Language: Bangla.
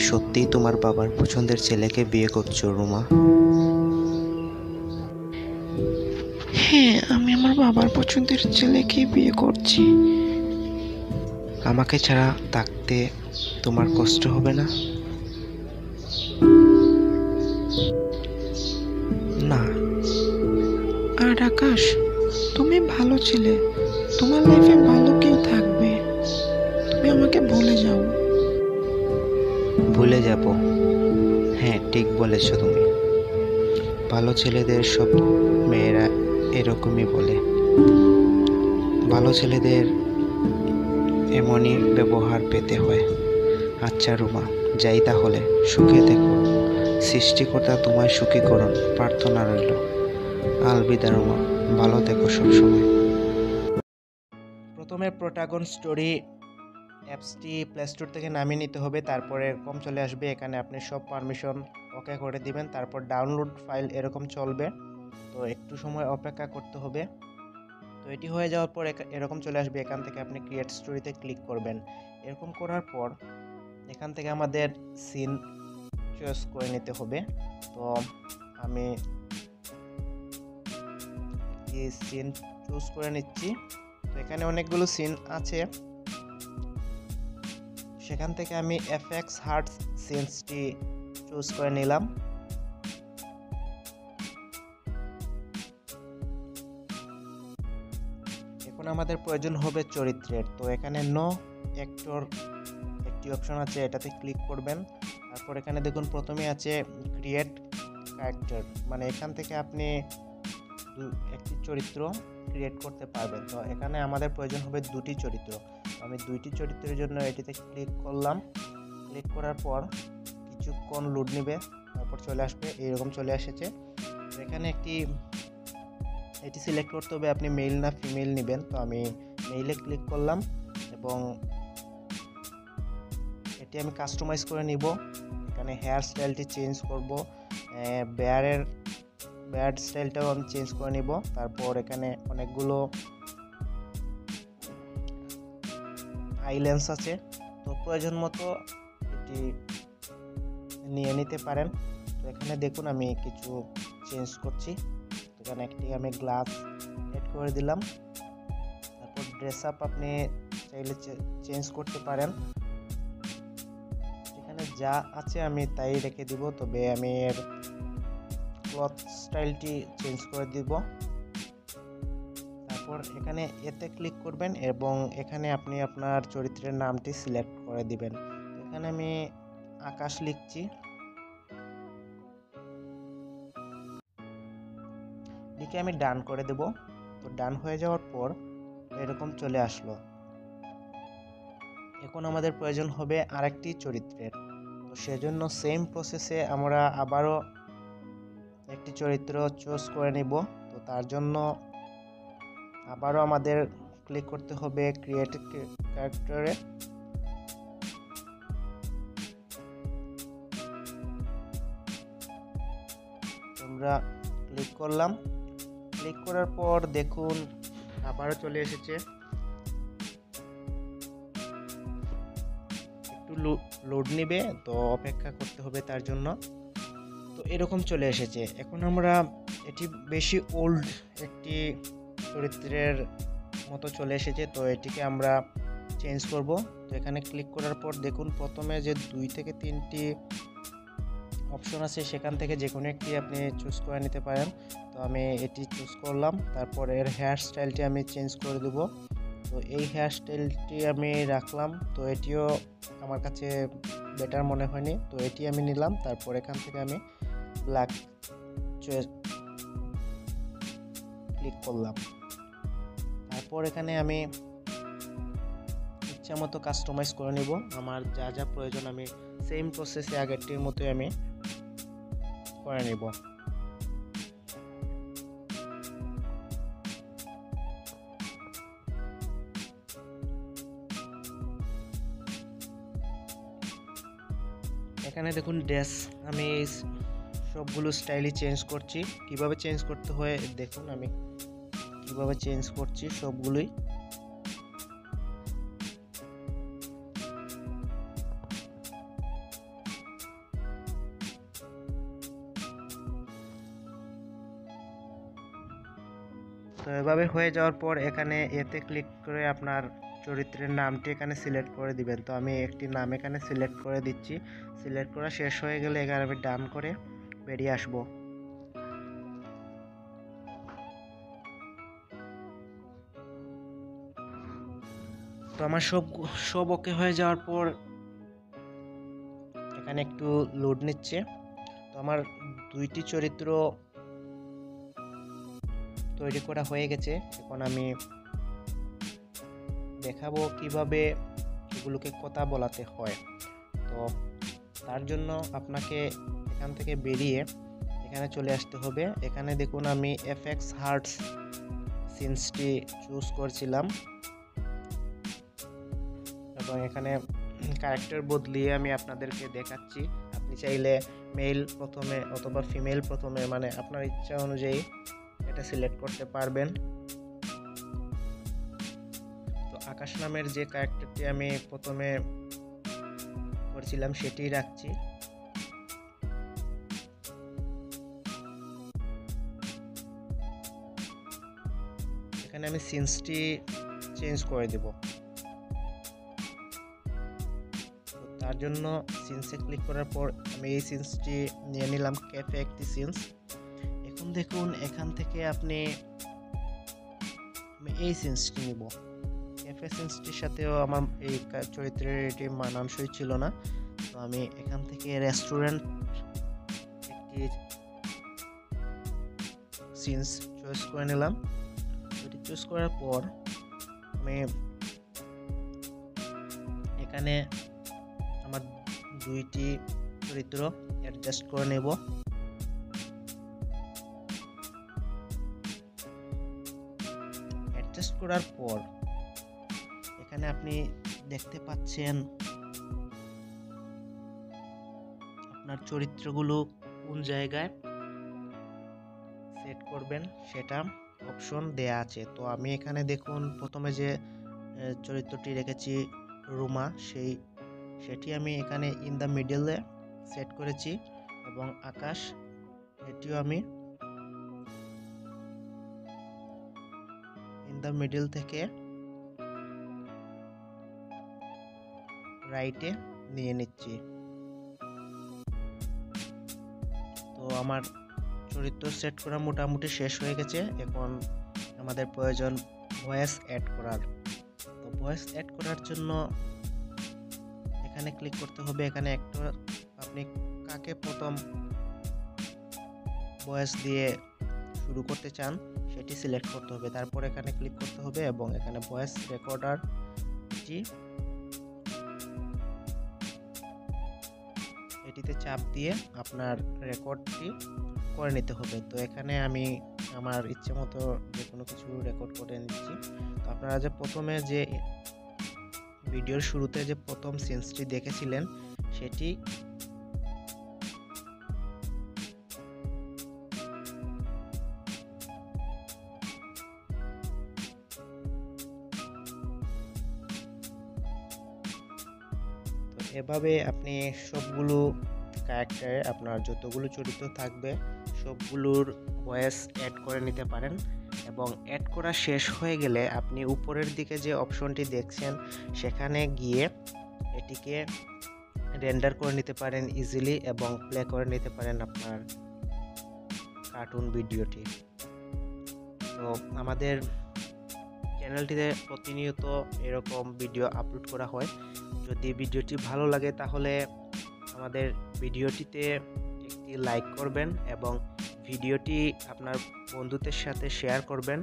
সত্যিই তোমার বাবার পছন্দের ছেলেকে বিয়ে করছো রুমা? হ্যাঁ, আমি আমার বাবার পছন্দের ছেলেকে বিয়ে করছি। আমাকে ছাড়া থাকতে তোমার কষ্ট হবে না? না। আর আকাশ, তুমি ভালো ছেলে, তোমার লাইফে ভালো কেউ থাকবে, তুমি আমাকে ভুলে যাও। ভুলে যাব? হ্যাঁ, ঠিক বলেছো তুমি। ভালো ছেলেদের সব মেয়েরা এরকমই বলে। ভালো ছেলেদের এমনই ব্যবহার পেতে হয়। আচ্ছা রুমা, যাই তাহলে। সুখে থেকো। সৃষ্টিকর্তা তোমায় সুখী করুন, প্রার্থনা রইল। আলবিদা রুমা, ভালো থেকো সবসময়। প্রথমে প্রোটাগন স্টোরি অ্যাপসটি প্লে স্টোর থেকে নামিয়ে নিতে হবে। তারপরে এরকম চলে আসবে, এখানে আপনি সব পারমিশন ওকে করে দিবেন। তারপর ডাউনলোড ফাইল এরকম চলবে, তো একটু সময় অপেক্ষা করতে হবে। তো এটি হয়ে যাওয়ার পর এরকম চলে আসবে। এখান থেকে আপনি ক্রিয়েট স্টোরিতে ক্লিক করবেন। এরকম করার পর এখান থেকে আমাদের সিন চয়েস করে নিতে হবে। তো আমি একটি সিন চুজ করে নিচ্ছি। তো এখানে অনেকগুলো সিন আছে, সেখান থেকে আমি এফএক্স হার্ট সিনসটি চুজ করে নিলাম। এখন আমাদের প্রয়োজন হবে চরিত্রের। তো এখানে নো অ্যাক্টর একটি অপশন আছে, এটাতে ক্লিক করবেন। তারপর এখানে দেখুন প্রথমে আছে ক্রিয়েট ক্যারেক্টার, মানে এখান থেকে আপনি একটি চরিত্র ক্রিয়েট করতে পারবেন। তো এখানে আমাদের প্রয়োজন হবে দুটি চরিত্র। আমি দুইটি চরিত্রের জন্য এটিতে ক্লিক করলাম। ক্লিক করার পর কিছুক্ষণ লোড নেবে, তারপর চলে আসবে। এইরকম চলে এসেছে। এখানে এটি সিলেক্ট করতে হবে আপনি মেল না ফিমেল নেবেন। তো আমি মেইলে ক্লিক করলাম এবং এটি আমি কাস্টমাইজ করে নিব। এখানে হেয়ার স্টাইলটি চেঞ্জ করব, বেয়ার্ড স্টাইলটাও আমি চেঞ্জ করে নিব। তারপর এখানে অনেকগুলো আইল্যান্ডস আছে, তো প্রয়োজন মতো এটি নিয়ে নিতে পারেন। তো এখানে দেখুন আমি কিছু চেঞ্জ করছি। এখানে একটি আমি গ্লাস এড করে দিলাম। তারপর ড্রেস আপ আপনি চাইলে চেঞ্জ করতে পারেন। এখানে যা আছে আমি তাই রেখে দিব, তবে আমি এর ক্লথ স্টাইলটি চেঞ্জ করে দিব। তারপর এখানে এতে ক্লিক করবেন এবং এখানে আপনি আপনার চরিত্রের নামটি সিলেক্ট করে দিবেন। এখানে আমি আকাশ লিখছি, লিখে আমি ডান করে দেব। তো ডান হয়ে যাওয়ার পর এরকম চলে আসলো। এখন আমাদের প্রয়োজন হবে আরেকটি চরিত্রের। তো সেজন্য সেম প্রসেসে আমরা আবারও একটি চরিত্র চুজ করে নিব। তো তার জন্য আবারও আমাদের ক্লিক করতে হবে ক্রিয়েট ক্যারেক্টারে। আমরা ক্লিক করলাম। ক্লিক করার পর দেখুন আবারও চলে এসেছে। একটু লোড নেবে, তো অপেক্ষা করতে হবে তার জন্য। তো এরকম চলে এসেছে। এখন আমরা এটি বেশি ওল্ড একটি চরিত্রের মতো চলে এসেছে, তো এটিকে আমরা চেঞ্জ করব। তো এখানে ক্লিক করার পর দেখুন প্রথমে যে 2 থেকে 3টি অপশন আছে, সেখান থেকে যে কোনো একটি আপনি চুজ করে নিতে পারেন। তো আমি এটি চুজ করলাম। তারপর এর হেয়ার স্টাইলটি আমি চেঞ্জ করে দেব। তো এই হেয়ার স্টাইলটি আমি রাখলাম, তো এটিও আমার কাছে বেটার মনে হয়নি, তো এটি আমি নিলাম। তারপর এখান থেকে আমি ব্ল্যাক ক্লিক করলাম। তারপর এখানে আমি ইচ্ছা মতো কাস্টমাইজ করে নিব। আমার যা যা প্রয়োজন আমি সেম প্রসেসে আগেরটির মতোই আমি করে নিব। এখানে দেখুন ড্রেস আমি সবগুলো স্টাইলই চেঞ্জ করছি। কিভাবে চেঞ্জ করতে হয় দেখুন, আমি কিভাবে চেঞ্জ করছি সবগুলোই। তো এভাবে হয়ে যাওয়ার পর এখানে এতে ক্লিক করে আপনার চরিত্রের নামটি এখানে সিলেক্ট করে দিবেন। তো আমি একটি নাম এখানে সিলেক্ট করে দিচ্ছি। সিলেক্ট করা শেষ হয়ে গেলে এখানে আমি ডান করে বেরিয়ে আসব। তো আমার সব ওকে হয়ে যাওয়ার পর এখানে একটু লোড নিচ্ছে। তো আমার 2টি চরিত্র তৈরি করা হয়ে গেছে। এখন আমি দেখাবো কিভাবে এগুলোকে কথা বলাতে হয়। তো তার জন্য আপনাকে এখান থেকে বেরিয়ে এখানে চলে আসতে হবে। এখানে দেখুন আমি এফএক্স হার্টস সিনসটি চুজ করছিলাম এবং এখানে ক্যারেক্টার বদলিয়ে আমি আপনাদেরকে দেখাচ্ছি। আপনি চাইলে মেল প্রথমে অথবা ফিমেল প্রথমে, মানে আপনার ইচ্ছা অনুযায়ী এটা সিলেক্ট করতে পারবেন। তো আকাশ নামের যে ক্যারেক্টারটি আমি প্রথমে করছিলাম সেটি রাখছি। এখানে আমি সিনসটি চেঞ্জ করে দেব। তার জন্য সিনসে ক্লিক করার পর আমি এই সিনসটি নিয়ে নিলাম, ক্যাফে একটি সিনস। এখন দেখুন এখান থেকে আমি এই সিনসটি নিব। ক্যাফে সিনসটির সাথেও আমার এই চরিত্রের এটি মানানসই ছিল না। তো আমি এখান থেকে রেস্টুরেন্ট একটি সিনস চয়েস করে নিলাম। এটি চুজ করার পর আমি এখানে আমার 2টি চরিত্র অ্যাডজাস্ট করে নেব। অ্যাডজাস্ট করার পর এখানে আপনি দেখতে পাচ্ছেন আপনার চরিত্রগুলো কোন জায়গায় সেট করবেন সেটা অপশন দেয়া আছে। তো আমি এখানে দেখুন প্রথমে যে চরিত্রটি রেখেছি রুমা, সেটি আমি এখানে ইন দ্য মিডলে সেট করেছি এবং আকাশ এটিও আমি ইন দ্য মিডল থেকে রাইটে নিয়ে নিচ্ছি। তো আমার চরিত্র সেট করা মোটামুটি শেষ হয়ে গেছে। এখন আমাদের প্রয়োজন ভয়েস অ্যাড করার। তো ভয়েস অ্যাড করার জন্য এখানে ক্লিক করতে হবে। এখানে একটা আপনি কাকে প্রথম ভয়েস দিয়ে শুরু করতে চান সেটি সিলেক্ট করতে হবে। তারপর এখানে ক্লিক করতে হবে এবং এখানে ভয়েস রেকর্ডার এটিতে চাপ দিয়ে আপনার রেকর্ডটি করে নিতে হবে। তো এখানে আমি আমার ইচ্ছে মতো যে কোনো কিছু রেকর্ড করে নিচ্ছি। তো আপনারা যে প্রথমে যে ভিডিওর শুরুতে যে প্রথম সিনসটি দেখেছিলেন সেটি এভাবে আপনি সবগুলো ক্যারেক্টারে আপনার যতগুলো চরিত্র থাকবে সবগুলোর ভয়েস অ্যাড করে নিতে পারেন। এবং অ্যাড করা শেষ হয়ে গেলে আপনি উপরের দিকে যে অপশনটি দেখছেন সেখানে গিয়ে এটিকে রেন্ডার করে নিতে পারেন ইজিলি এবং প্লে করে নিতে পারেন আপনার কার্টুন ভিডিওটি। তো আমাদের চ্যানেলটিতে প্রতিনিয়ত এরকম ভিডিও আপলোড করা হয়। যদি ভিডিওটি ভালো লাগে তাহলে আমাদের ভিডিওটিতে একটি লাইক করবেন এবং ভিডিওটি আপনার বন্ধুদের সাথে শেয়ার করবেন।